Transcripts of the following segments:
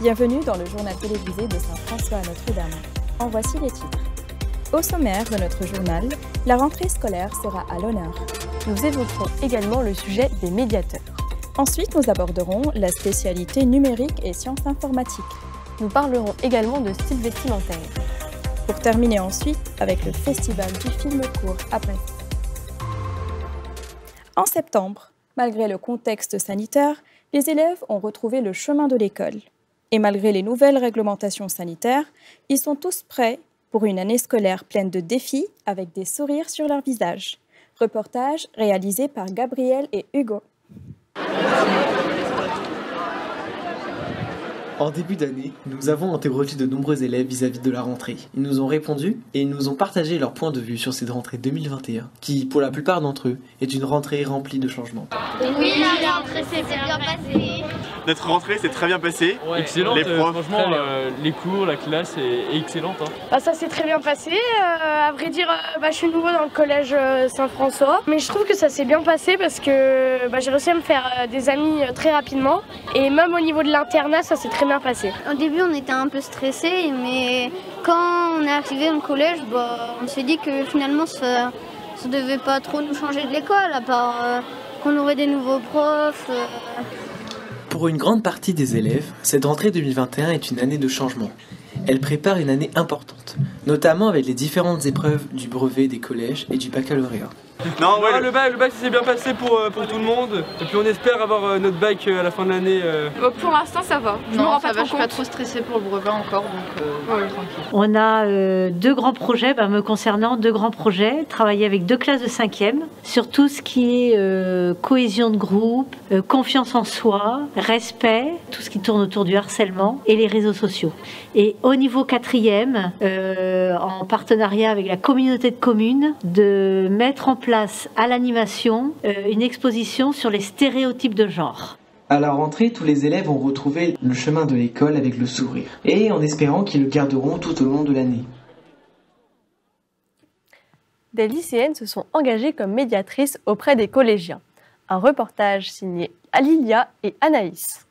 Bienvenue dans le journal télévisé de Saint-François à Notre-Dame. En voici les titres. Au sommaire de notre journal, la rentrée scolaire sera à l'honneur. Nous évoquerons également le sujet des médiateurs. Ensuite, nous aborderons la spécialité numérique et sciences informatiques. Nous parlerons également de style vestimentaire. Pour terminer ensuite avec le festival du film court à Brest. En septembre, malgré le contexte sanitaire, les élèves ont retrouvé le chemin de l'école. Et malgré les nouvelles réglementations sanitaires, ils sont tous prêts pour une année scolaire pleine de défis avec des sourires sur leur visage. Reportage réalisé par Gabriel et Hugo. En début d'année, nous avons interrogé de nombreux élèves vis-à-vis de la rentrée. Ils nous ont répondu et ils nous ont partagé leur point de vue sur cette rentrée 2021, qui, pour la plupart d'entre eux, est une rentrée remplie de changements. Oui, la rentrée s'est bien passée. Notre rentrée s'est très bien passée. Ouais, excellente, les profs, franchement, les cours, la classe est excellente. Hein. Ça s'est très bien passé. À vrai dire, je suis nouveau dans le collège Saint-François. Mais je trouve que ça s'est bien passé parce que j'ai réussi à me faire des amis très rapidement. Et même au niveau de l'internat, ça s'est très bien passé. Au début, on était un peu stressés, mais quand on est arrivé au collège, on s'est dit que finalement, ça ne devait pas trop nous changer de l'école, à part qu'on aurait des nouveaux profs. Pour une grande partie des élèves, cette rentrée 2021 est une année de changement. Elle prépare une année importante, notamment avec les différentes épreuves du brevet des collèges et du baccalauréat. Non, ouais, le bac s'est bien passé pour tout le monde. Et puis on espère avoir notre bac à la fin de l'année. Pour l'instant ça va. Je suis pas trop stressée pour le brevet encore, donc tranquille. On a deux grands projets, me concernant, deux grands projets. Travailler avec deux classes de 5e sur tout ce qui est cohésion de groupe, confiance en soi, respect, tout ce qui tourne autour du harcèlement et les réseaux sociaux. Et au niveau 4e, en partenariat avec la communauté de communes, de mettre en place à l'animation une exposition sur les stéréotypes de genre. À la rentrée, tous les élèves ont retrouvé le chemin de l'école avec le sourire, et en espérant qu'ils le garderont tout au long de l'année. Des lycéennes se sont engagées comme médiatrices auprès des collégiens. Un reportage signé Alilia et Anaïs.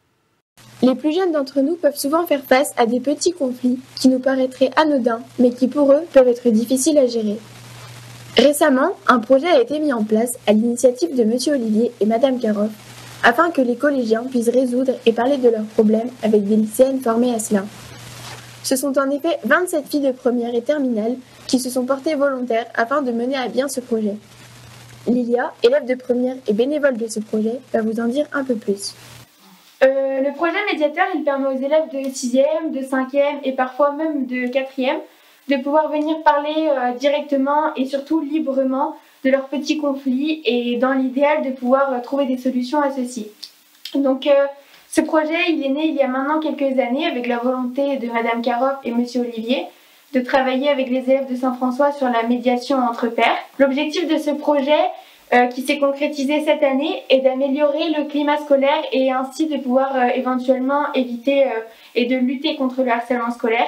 Les plus jeunes d'entre nous peuvent souvent faire face à des petits conflits qui nous paraîtraient anodins, mais qui pour eux peuvent être difficiles à gérer. Récemment, un projet a été mis en place à l'initiative de Monsieur Olivier et Madame Caroff, afin que les collégiens puissent résoudre et parler de leurs problèmes avec des lycéennes formées à cela. Ce sont en effet 27 filles de première et terminale qui se sont portées volontaires afin de mener à bien ce projet. Lilia, élève de première et bénévole de ce projet, va vous en dire un peu plus. Le projet médiateur, il permet aux élèves de 6e, de 5e et parfois même de 4e de pouvoir venir parler directement et surtout librement de leurs petits conflits et dans l'idéal de pouvoir trouver des solutions à ceux-ci. Donc ce projet, il est né il y a maintenant quelques années avec la volonté de Madame Caroff et Monsieur Olivier de travailler avec les élèves de Saint-François sur la médiation entre pairs. L'objectif de ce projet qui s'est concrétisé cette année est d'améliorer le climat scolaire et ainsi de pouvoir éventuellement éviter et de lutter contre le harcèlement scolaire.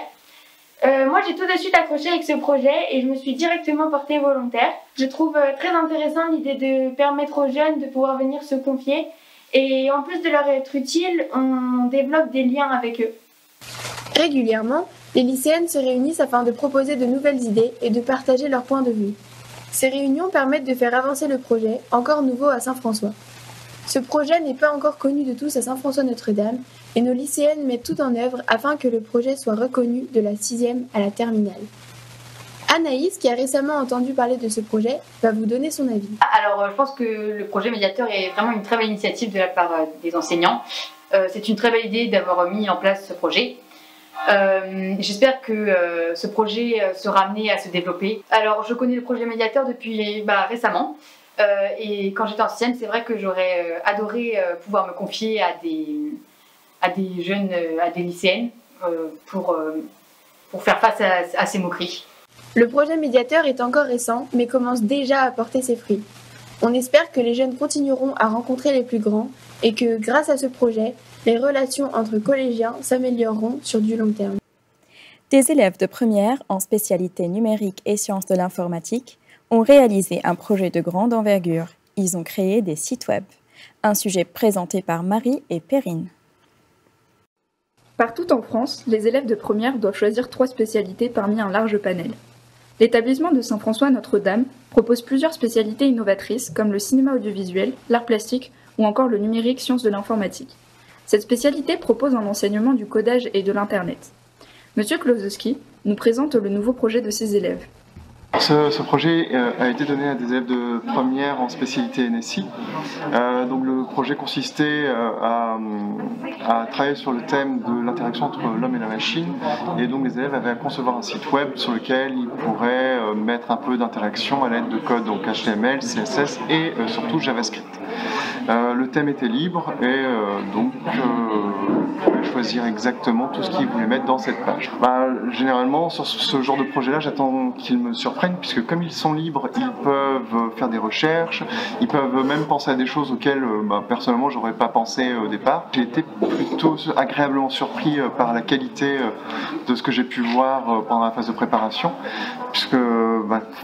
Moi j'ai tout de suite accroché avec ce projet et je me suis directement portée volontaire. Je trouve très intéressant l'idée de permettre aux jeunes de pouvoir venir se confier et en plus de leur être utile, on développe des liens avec eux. Régulièrement, les lycéennes se réunissent afin de proposer de nouvelles idées et de partager leurs points de vue. Ces réunions permettent de faire avancer le projet, encore nouveau à Saint-François. Ce projet n'est pas encore connu de tous à Saint-François-Notre-Dame et nos lycéennes mettent tout en œuvre afin que le projet soit reconnu de la 6e à la terminale. Anaïs, qui a récemment entendu parler de ce projet, va vous donner son avis. Alors, je pense que le projet médiateur est vraiment une très belle initiative de la part des enseignants. C'est une très belle idée d'avoir mis en place ce projet. J'espère que ce projet sera amené à se développer. Alors, je connais le projet médiateur depuis récemment. Et quand j'étais en 6e, c'est vrai que j'aurais adoré pouvoir me confier à des jeunes, à des lycéennes pour faire face à ces moqueries. Le projet médiateur est encore récent, mais commence déjà à porter ses fruits. On espère que les jeunes continueront à rencontrer les plus grands et que, grâce à ce projet, les relations entre collégiens s'amélioreront sur du long terme. Des élèves de première en spécialité numérique et sciences de l'informatique ont réalisé un projet de grande envergure. Ils ont créé des sites web. Un sujet présenté par Marie et Perrine. Partout en France, les élèves de première doivent choisir 3 spécialités parmi un large panel. L'établissement de Saint-François-Notre-Dame propose plusieurs spécialités innovatrices comme le cinéma audiovisuel, l'art plastique ou encore le numérique sciences de l'informatique. Cette spécialité propose un enseignement du codage et de l'Internet. Monsieur Klosowski nous présente le nouveau projet de ses élèves. Ce projet a été donné à des élèves de première en spécialité NSI. Donc le projet consistait à travailler sur le thème de l'interaction entre l'homme et la machine, et donc les élèves avaient à concevoir un site web sur lequel ils pourraient mettre un peu d'interaction à l'aide de codes donc HTML, CSS et surtout JavaScript. Le thème était libre et donc ils pouvaient choisir exactement tout ce qu'ils voulaient mettre dans cette page. Généralement sur ce genre de projet là j'attends qu'ils me surprennent, puisque comme ils sont libres, ils peuvent faire des recherches, ils peuvent même penser à des choses auxquelles personnellement j'aurais pas pensé au départ. J'ai été plutôt agréablement surpris par la qualité de ce que j'ai pu voir pendant la phase de préparation, puisque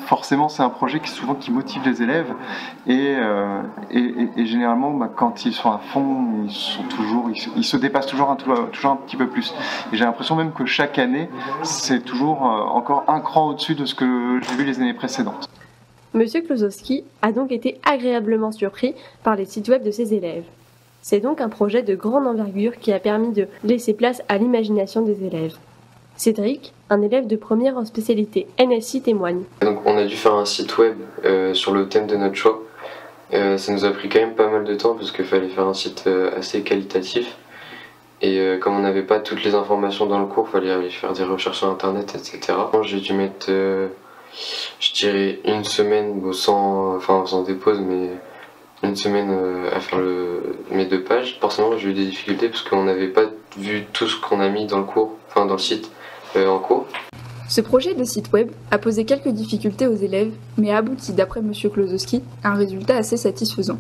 forcément c'est un projet qui motive les élèves et généralement quand ils sont à fond, ils se dépassent toujours un petit peu plus. Et j'ai l'impression même que chaque année c'est toujours encore un cran au-dessus de ce que j'ai vu les années précédentes. Monsieur Klosowski a donc été agréablement surpris par les sites web de ses élèves. C'est donc un projet de grande envergure qui a permis de laisser place à l'imagination des élèves. Cédric, un élève de première en spécialité NSI, témoigne. Donc on a dû faire un site web sur le thème de notre choix. Ça nous a pris quand même pas mal de temps parce qu'il fallait faire un site assez qualitatif. Et comme on n'avait pas toutes les informations dans le cours, il fallait aller faire des recherches sur internet, etc. J'ai dû mettre, je dirais, une semaine, sans des pauses, mais une semaine à faire mes 2 pages. Forcément, j'ai eu des difficultés parce qu'on n'avait pas vu tout ce qu'on a mis dans le cours, dans le site en cours. Ce projet de site web a posé quelques difficultés aux élèves, mais a abouti, d'après M. Klosowski, à un résultat assez satisfaisant.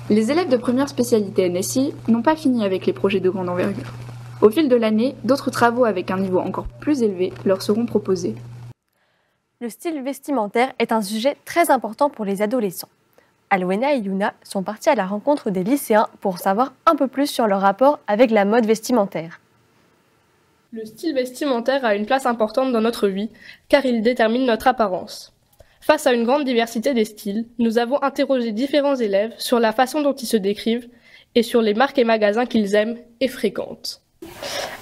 Les élèves de première spécialité NSI n'ont pas fini avec les projets de grande envergure. Au fil de l'année, d'autres travaux avec un niveau encore plus élevé leur seront proposés. Le style vestimentaire est un sujet très important pour les adolescents. Alwena et Yuna sont partis à la rencontre des lycéens pour savoir un peu plus sur leur rapport avec la mode vestimentaire. Le style vestimentaire a une place importante dans notre vie, car il détermine notre apparence. Face à une grande diversité des styles, nous avons interrogé différents élèves sur la façon dont ils se décrivent et sur les marques et magasins qu'ils aiment et fréquentent.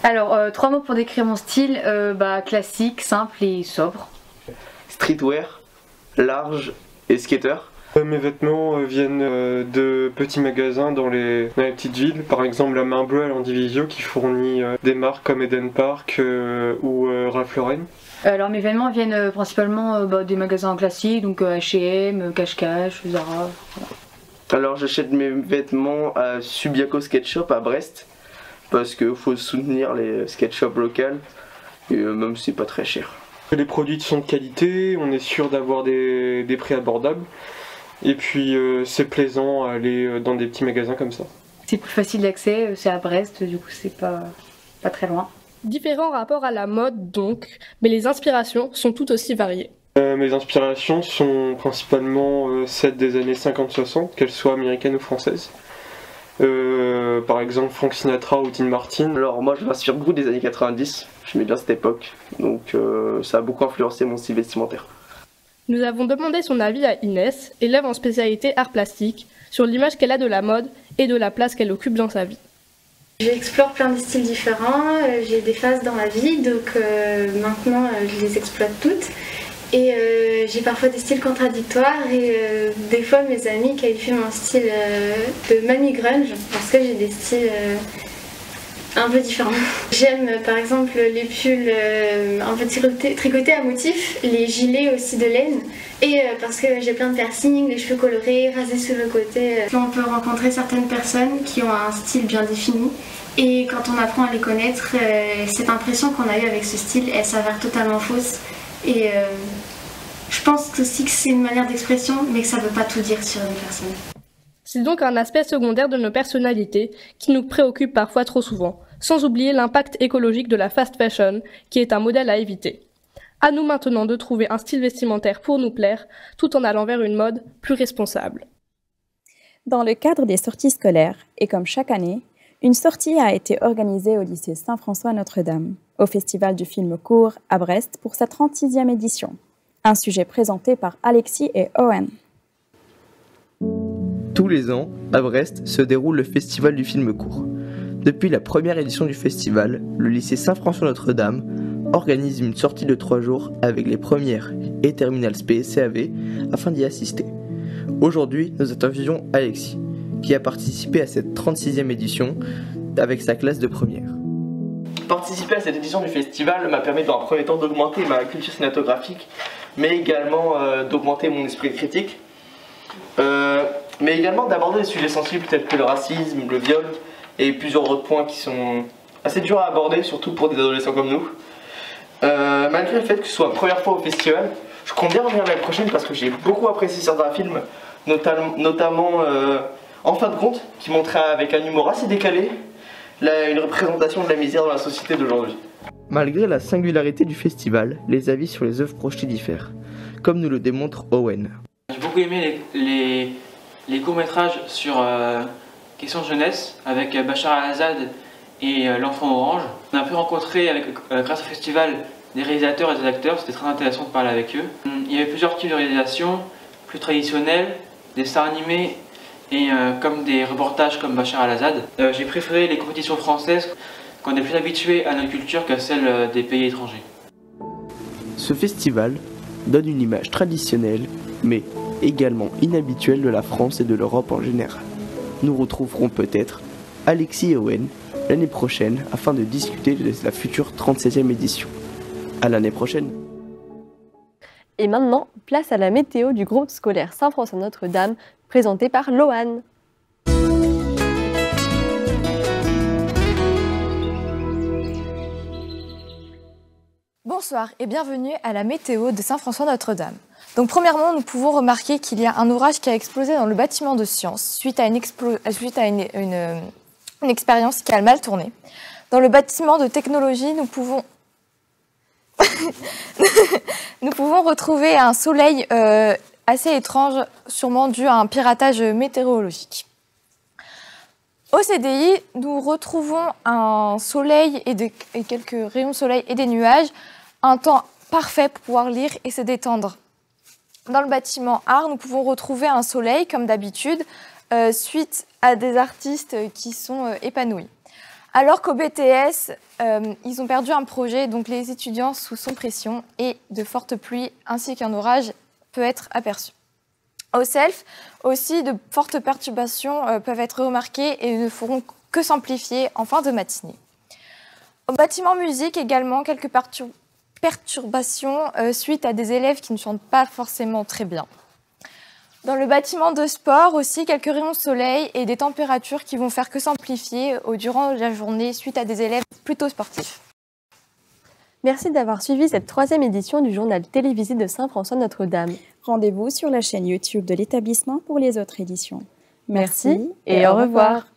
Alors, 3 mots pour décrire mon style, classique, simple et sobre. Streetwear, large et skater. Mes vêtements viennent de petits magasins dans les petites villes, par exemple la Main Bleue à Landivisiau qui fournit des marques comme Eden Park ou Ralph Lauren. Alors mes vêtements viennent principalement des magasins classiques, donc H&M, Cache-Cache, Zara. Voilà. Alors j'achète mes vêtements à Subiaco Skate Shop à Brest, parce qu'il faut soutenir les skate shops locales, et même si c'est pas très cher. Les produits sont de qualité, on est sûr d'avoir des prix abordables. Et puis c'est plaisant à aller dans des petits magasins comme ça. C'est plus facile d'accès, c'est à Brest, du coup c'est pas très loin. Différents rapports à la mode donc, mais les inspirations sont tout aussi variées. Mes inspirations sont principalement celles des années 50-60, qu'elles soient américaines ou françaises. Par exemple Frank Sinatra ou Dean Martin. Alors moi je m'inspire beaucoup des années 90, j'aimais bien cette époque, donc ça a beaucoup influencé mon style vestimentaire. Nous avons demandé son avis à Inès, élève en spécialité art plastique, sur l'image qu'elle a de la mode et de la place qu'elle occupe dans sa vie. J'explore plein de styles différents, j'ai des phases dans ma vie, donc maintenant je les exploite toutes. Et j'ai parfois des styles contradictoires et des fois mes amis qualifient mon style de mamie grunge parce que j'ai des styles un peu différents. J'aime par exemple les pulls un peu tricotés à motifs, les gilets aussi de laine et parce que j'ai plein de piercings, les cheveux colorés, rasés sur le côté. On peut rencontrer certaines personnes qui ont un style bien défini et quand on apprend à les connaître, cette impression qu'on a eue avec ce style, elle s'avère totalement fausse. Et je pense aussi que c'est une manière d'expression, mais que ça ne veut pas tout dire sur une personne. C'est donc un aspect secondaire de nos personnalités qui nous préoccupe parfois trop souvent, sans oublier l'impact écologique de la fast fashion, qui est un modèle à éviter. À nous maintenant de trouver un style vestimentaire pour nous plaire, tout en allant vers une mode plus responsable. Dans le cadre des sorties scolaires, et comme chaque année, une sortie a été organisée au lycée Saint-François-Notre-Dame, au Festival du film court à Brest pour sa 36e édition. Un sujet présenté par Alexis et Owen. Tous les ans, à Brest, se déroule le Festival du film court. Depuis la première édition du festival, le lycée Saint-François-Notre-Dame organise une sortie de 3 jours avec les premières et terminales SP et CAV afin d'y assister. Aujourd'hui, nous interviewons Alexis, qui a participé à cette 36e édition avec sa classe de première. Participer à cette édition du festival m'a permis dans un premier temps d'augmenter ma culture cinématographique, mais également d'augmenter mon esprit critique, mais également d'aborder des sujets sensibles tels que le racisme, le viol et plusieurs autres points qui sont assez durs à aborder, surtout pour des adolescents comme nous. Malgré le fait que ce soit la première fois au festival, je compte bien revenir l'année prochaine parce que j'ai beaucoup apprécié certains films, notamment En fin de compte, qui montrait avec un humour assez décalé une représentation de la misère dans la société d'aujourd'hui. Malgré la singularité du festival, les avis sur les œuvres projetées diffèrent, comme nous le démontre Owen. J'ai beaucoup aimé les courts-métrages sur questions de jeunesse avec Bachar al-Assad et l'enfant orange. On a pu rencontrer grâce au festival des réalisateurs et des acteurs, c'était très intéressant de parler avec eux. Il y avait plusieurs types de réalisations, plus traditionnelles, des dessins animés et comme des reportages comme Bachar al-Assad. J'ai préféré les compétitions françaises qu'on est plus habitué à notre culture qu'à celle des pays étrangers. Ce festival donne une image traditionnelle, mais également inhabituelle de la France et de l'Europe en général. Nous retrouverons peut-être Alexis et Owen l'année prochaine afin de discuter de la future 37e édition. À l'année prochaine. Et maintenant, place à la météo du groupe scolaire Saint-François-Notre-Dame, présenté par Lohan. Bonsoir et bienvenue à la météo de Saint-François-Notre-Dame. Donc premièrement, nous pouvons remarquer qu'il y a un orage qui a explosé dans le bâtiment de sciences suite à une expérience qui a mal tourné. Dans le bâtiment de technologie, nous pouvons retrouver un soleil assez étrange, sûrement dû à un piratage météorologique. Au CDI, nous retrouvons un soleil et quelques rayons de soleil et des nuages, un temps parfait pour pouvoir lire et se détendre. Dans le bâtiment art, nous pouvons retrouver un soleil, comme d'habitude, suite à des artistes qui sont épanouis. Alors qu'au BTS, ils ont perdu un projet, donc les étudiants sont pression et de fortes pluies ainsi qu'un orage peut être aperçu. Au SELF, aussi, de fortes perturbations peuvent être remarquées et ne feront que s'amplifier en fin de matinée. Au bâtiment musique également, quelques perturbations suite à des élèves qui ne chantent pas forcément très bien. Dans le bâtiment de sport aussi, quelques rayons de soleil et des températures qui vont faire que s'amplifier durant la journée suite à des élèves plutôt sportifs. Merci d'avoir suivi cette 3e édition du journal télévisé de Saint-François-Notre-Dame. Rendez-vous sur la chaîne YouTube de l'établissement pour les autres éditions. Merci et au revoir.